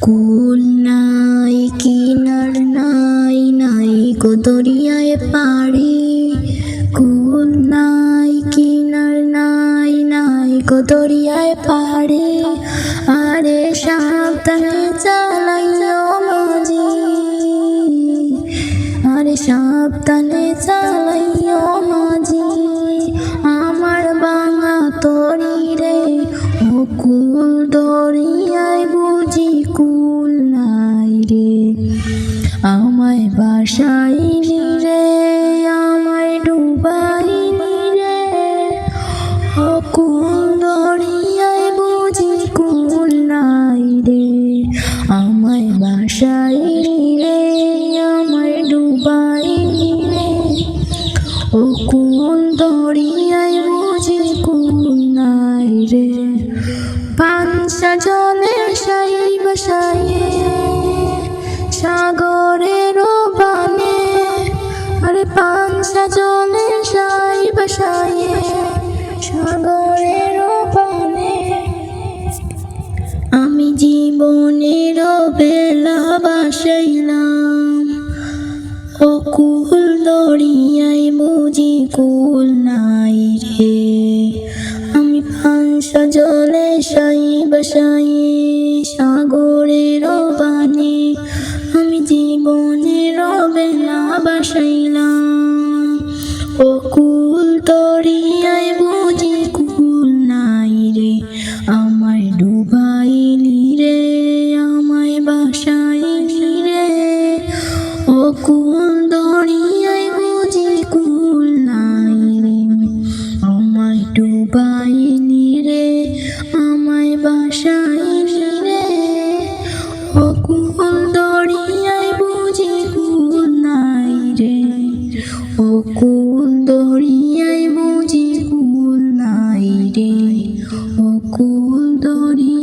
কুল নাই কিনার নাই নাই গো দরিয়ায় পাড়ি, কুল নাই কিনার নাই নাই গো দরিয়ায় পাড়ি। আরে সাবধানে চালাইও মাঝি, আরে সাবধানে চালাইও মাঝি, আমার বাঙা তরি রে। ও কুল দরিয়ায় বুঝি কুল নাই রে, আমায় বাসাইনি রে, আমায় ডুবাইনি রে। ও কুল দরিয়ায় বুঝি কুল নাই রে, আমায় বাসাইনি রে, আমায় ডুবাইনি রে। ও কুল দরিয়ায় বুঝি কুল নাই রে। পানসা জলে সাই বসায়ে সাগরের পানে, আরে পানসা জলে সাই বসায়ে সাগরের পানে। আমি জীবনের বেলা বাসাইলাম, ও কুল দরিয়ায় বুঝি কুল নাই রে। আমি পানসা জলে সাই বসায়ে সাগরের পানে, আমি জীবনের বেলা বাসাইলাম, ও কুল দরিয়ায় বুঝি কুল নাই রে, আমায় ডুবাইলি রে, আমায় বাসাইলি রে। ও কুল দরিয়ায় বুঝি কুল নাই রে, আমায় ডুবাইলি রে, আমায় বাসাইলি রে। ও কুল দরিয়ায় বুঝি কুল নাই রে, ও কুল দরিয়ায় বুঝি কুল নাই রে, ও কুল দরিয়ায়।